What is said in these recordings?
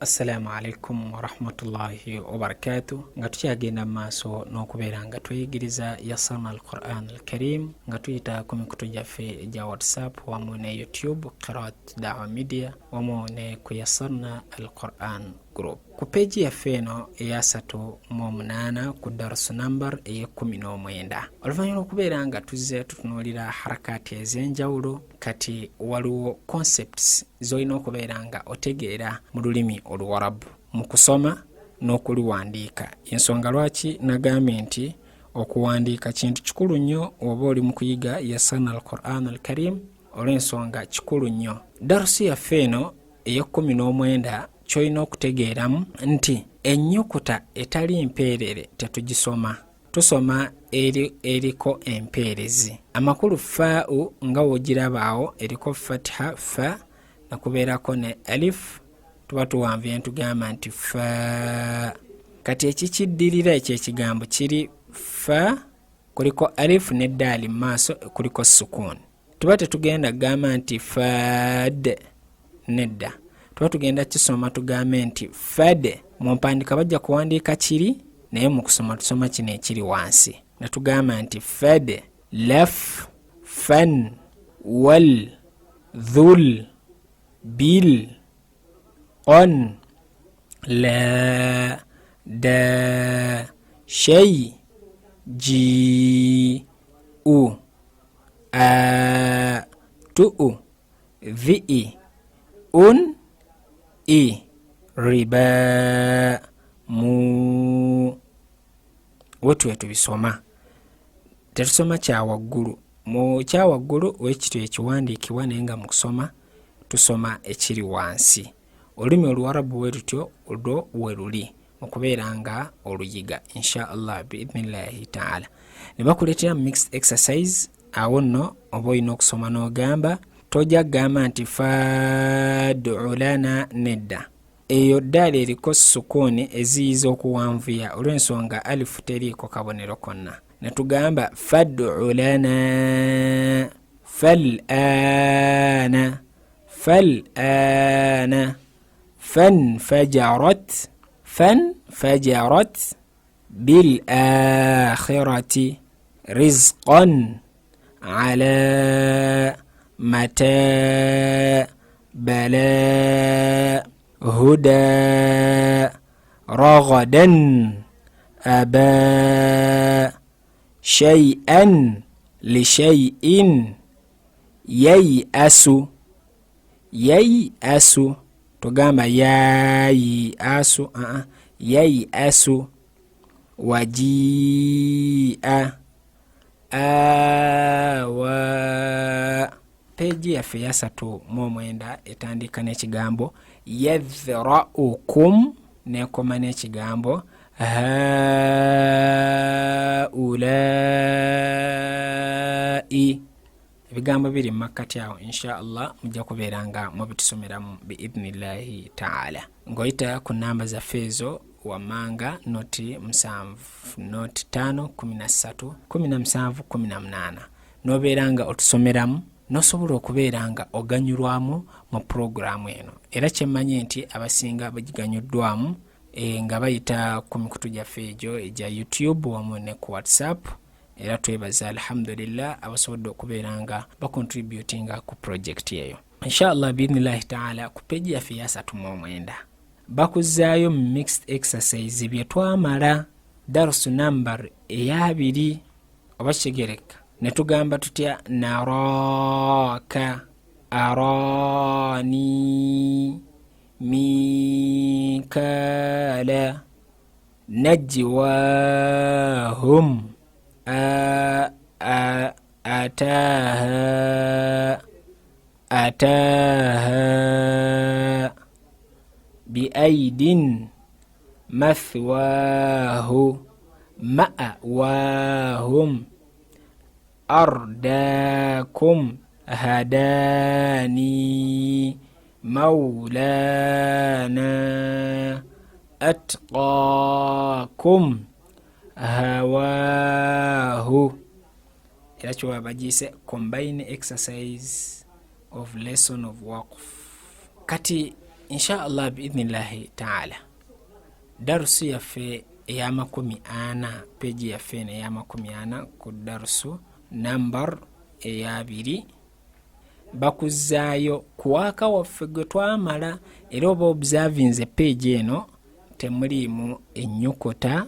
Assalamu alaikum wa rahmatullahi wa barakatuh. Nga tukyagenda maaso n'okubeera nga tweyigiriza yasana al-Qur'an al-Karim nga tuyita ku mikutu gyaffe egya WhatsApp wamu ne YouTube Qiraat Da'wa Media wamu ne ku yasana al-Qur'an group. Ku peji yaffe eno eya 38 ku darasu number eye19. Oluvannyuma okubeera nga tuzze tutunuulira harakati ez'enjawulo, kati waliwo concepts z'olina okubeera nga otegeera mu lulimi Oluwarabu mu kusoma n'okuliwandiika. Ensonga lwaki nagambye nti okuwandiika kintu kikulu nnyo oba oli mu kuyiga yasana al-Qur'an al-Karim, olw'ensonga kikulu nnyo. Darusi yaffe eno eye19 kyolina okutegeeramu nti ennyukuta etali mpeerere tetugisoma, tusoma eriko empeerezi. Amakulu faa'u nga wogirabaawo eriko fatiha fa nakubeerako ne alif, tuba tuwanvye ntugamba nti fa. Kati ekikiddirira ekyekigambo kiri fa, kuliko alif ne daali maaso kuliko sukun. Tuba tetugenda kugamba nti fad, nedda. Tuba tugenda kisoma tugambe nti fad. Mu mpandika bajja kuwandiika kiri, naye mu kusoma tusoma kino ekiri wansi. Netugamba nti fad, laf, fan, wal, dhul, bil, on, la, da, shay, ji, u, a, tu, vi, un, i, riba, mu. Wetu tubisoma. Tetusoma kya waggulu. Mu kya waggulu wekityo ekiwandiikibwa naye nga mu kusoma tusoma ekiri wansi. Olulimi Oluwarabu bwe lutyo olwo we luli okubeera nga oluyiga insha Allah biidhnillahi ta'ala. Ne bakuleetera mixed exercise awo nno oba olina okusoma n'ogamba tojja kugamba nti fad'u lana, nedda. Eyo ddaala eriko sukuni eziyiza okuwanvuya olw'ensonga alifu teriiko kabonero konna. Ne tugamba fad'u lana, fal'ana, fal'ana, fanfajarat, fanfajarat, bil'akhirati, rizqan, ala, mata, bala, هدى رغدا أبا شيئا لشيء ييأس ييأس تقام ييأس ييأس وجيء آوى. Peji yaffe ya 39 etandika n'ekigambo yadhra'ukum nekoma n'ekigambo haulai. Ebigambo biri mu makkati awo insha Allah mujja kubeera nga mubitusomeramu biidhnillahi ta'ala. Ng'oyita ku namba zaffe ezo wammanga noti 7 noti 5 13 17 18 n'obeera nga otusomeramu nosobola okubeera nga oganyulwamu mu programu eno. Era kyemmanyi nti abasinga bagiganyuddwamu nga bayita ku mikutu gyaffe egyo egya YouTube wamu ne ku WhatsApp. Era twebaza alhamdulillah abasobodde okubeera nga bacontributinga ku project eyo. Inshallah biidhnillahi ta'ala ku peji yaffe ya 39 bakuzaayo mixed exercise bye twamala darusu number eya 2 oba kitegereka. Netugamba tutya naraka, arani, mikala, najwahum, ataha, ataha, biaidin, mathwahu, ma'wahum, أرداكم هداني مولانا أتقاكم هواه. Era kyo bagise combine exercise of lesson of waqf. Kati insha Allah biidhnillahi ta'ala darusu yaffe eya 40 peji yaffe eya 40 ku darusu number eya 2 bakuzaayo kuwaka waffe gwe twamala era oba observinze peji eno temuliimu ennyukuta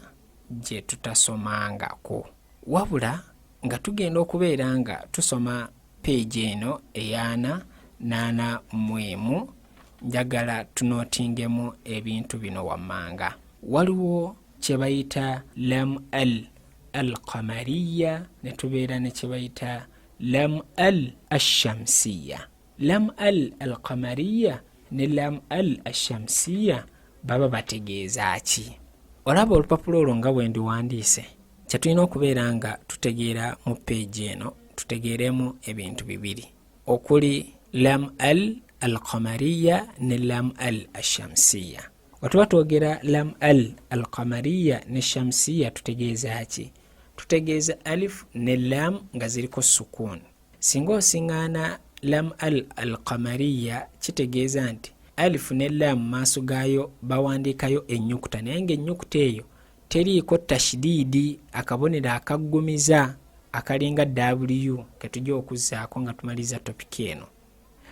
gye tutasomangako wabula nga tugenda okubeera nga tusoma peji eno eya 8 njagala tunotingemu ebintu bino wammanga. Waliwo kye bayita lam al-qamariya ne tubeera ne kye bayita lam al-shamsiya. Lam al-qamariya ne lam al-shamsiya baba bategeeza ki? Olaba olupapula olwo nga bwe ndiwandiise kye tulina okubeera nga tutegeera mu peji eno tutegeeremu ebintu bibiri okuli lam al-qamariya ne lam al-shamsiya. Watuba twogera lam al-qamariya ne shamsiya tutegeeza ki? Tutegeeza alif ne lam nga ziriko sukun. Singa osiŋŋaana lam al-qamariya kitegeeza nti alif ne lam maaso gaayo bawandiikayo ennyukuta naye ng'ennyukuta eyo teriiko tashdidi, akabonero akaggumiza akalinga W ke tujja okuzzaako nga tumaliza topiki eno.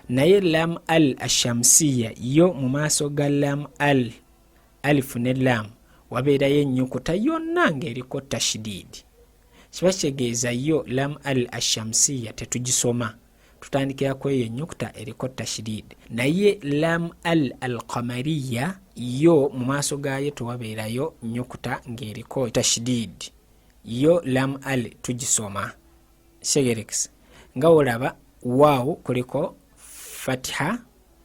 Naye lam al-shamsiya yo mu maaso ga lam alif ne lam wabeerayo ennyukuta yonna ng'eriko tashdidi. Kiba kitegeeza yo lam al-shamsiya tetugisoma, tutandikirako eyo ennyukuta eriko tashdidi. Naye lam al-qamariya yo mu maaso gaayo tewabeerayo nnyukuta ng'eriko tashdidi. Yo lam al tugisoma. Shegerekisa nga olaba waaw kuliko fatiha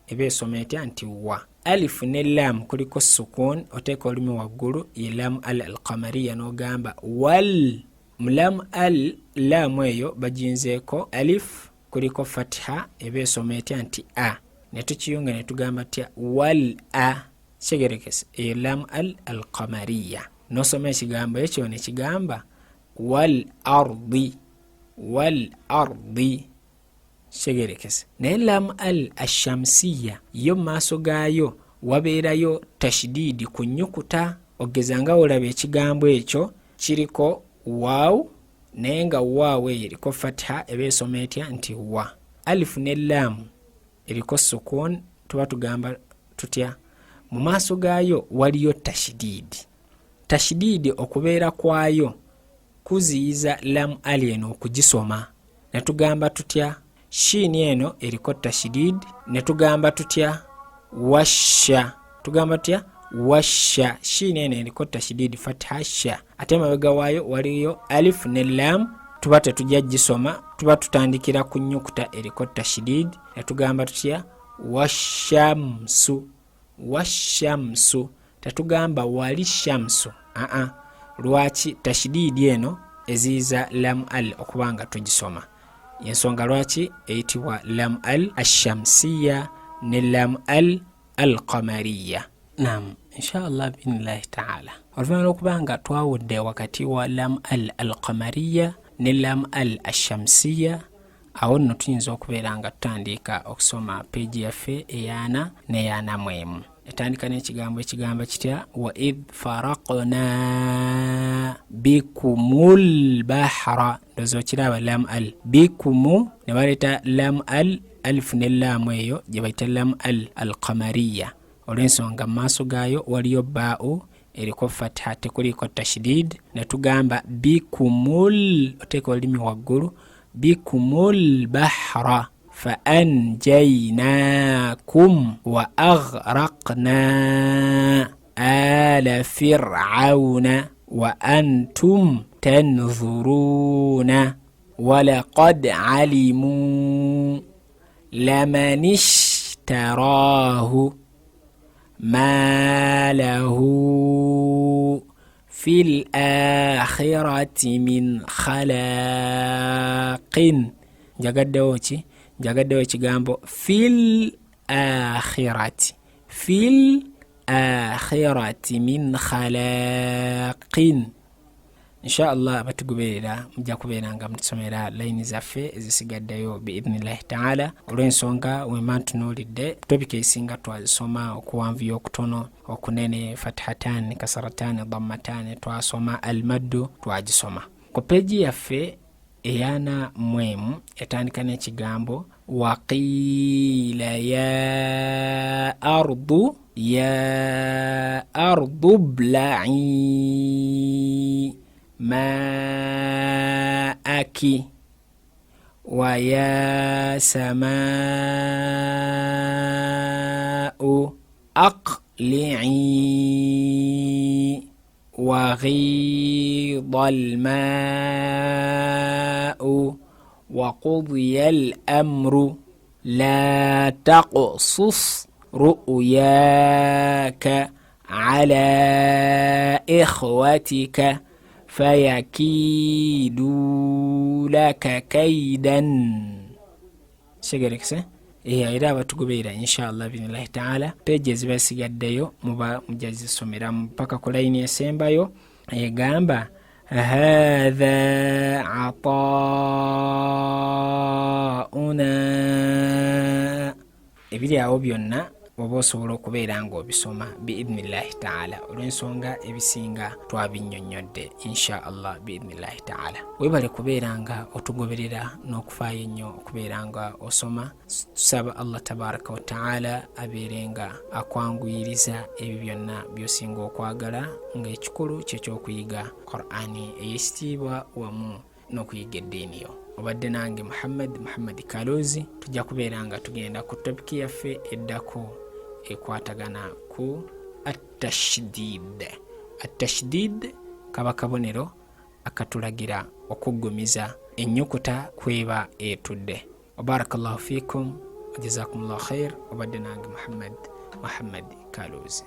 ebe esoma etya nti wa. Alif ne lam kuliko sukun oteeka olumi waggulu ye lam al-qamariya n'ogamba wal. Lam lam eyo bajinzeeko alif kuliko fatiha ebe esoma etya nti a. Ne tukiyunga ne tugamba tya wal a. Shegerekisa ye lam al-qamariya. Nosoma ekigambo ekyo ne kigamba wal ardi. Shegerekesa naye lam al-shamsiya yo maaso gaayo wabeerayo tashdidi ku nnyukuta. Ogeza nga olaba ekigambo ekyo kiriko waaw naye nga waaw eyo eriko fatiha eba esoma etya nti wa. Alif ne lam eriko sukun tuba tugamba tutya? Mu maaso gaayo waliyo tashdidi. Tashdidi okubeera kwayo kuziyiza lam eno okugisoma. Ne tugamba tutya? Shiini eno eriko tashdid ne tugamba tutya? Washa. Tugamba tutya? Washa. Shiini eno eriko tashdid fatha sha. Ate mabega waayo waliyo alif ne lam tuba tetujja gisoma, tuba tutandikira ku nnyukuta eriko tashdid ne tugamba tutya? Washamsu. Washamsu. Tetugamba wali shamsu. Lwaki? Tashdidi eno eziyiza lam okubanga tugisoma. Yensonga lwaki eyitibwa lam al-shamsiya ne lam al-qamariya. Naam, inshallah billahi ta'ala. Oluvanyuma lw'okubanga twawudde wakati wa lam al-qamariya ne lam al-shamsiya, awo nno tuyinza okubeera nga tutandika okusoma peji yaffe eyana n'eyana mwemu. Etandika n'ekigambo kitya? Wa idh faraqna bikumul bahra. Ndozo kiraba lam bikumu ne baleta lam alif ne lam eyo gye bayita lam al-qamariya. Olw'ensonga maaso gaayo waliyo ba'u eriko fatha tekuliko tashdid ne tugamba bikumul oteeka olulimi waggulu bikumul bahra فأنجيناكم وأغرقنا آل فرعون وأنتم تنظرون ولقد علموا لمن اشتراه ما له في الآخرة من خلاق. Jagaddewo ekigambo fil akhirati. Fil akhirati min khalaqin. inshallah abatugoberera mujja kubeeranga mutusomera line zaffe ezisigaddeyo biidhnillahi taala. Olw'ensonga wemantunuulidde topika esinga twazisoma okuwanvuya okutono okunene, fatihatan, kasaratan, dhammatan, twasoma almaddu twagisoma. Ku peji yaffe eyana mwemu etandika n'ekigambo waqila ya ardu bla'i ma'aki wa ya sama'u aqli'i wa ghidha al-ma'u wa qudiya al-amru la taqsus ru'yaka ala ikhwatika fayakidu laka kaidan. Segerekse era abatugoberera inshallah binillahi taala peji ezibasigaddeyo muba mujazisomera mpaka ku line esembayo egamba hadha atauna. Ebiri awo byonna oba osobola okubeera nga obisoma biidhnillahi taala. Olw'ensonga ebisinga twabinnyonnyodde inshallah biidhnillahi taala. Webale kubeera nga otugoberera n'okufaayo ennyo okubeera nga osoma. Tusaba Allah tabaraka wa taala abeerenga akwanguyiriza ebyo byonna by'osinga okwagala, nga ekikulu ky'ekyokuyiga Qur'ani ey'ekitiibwa wamu n'okuyiga eddiini yo. Obadde nange Muhammad Kalozi. Tujja kubeera nga tugenda ku topiki yaffe eddako ekwatagana ku at-tashdid kaba kabonero akatulagira okuggumiza ennyukuta kweba etudde. Barakallahu fikum wa jazakumullahu khair. Obadde nange Muhammad Kalozi.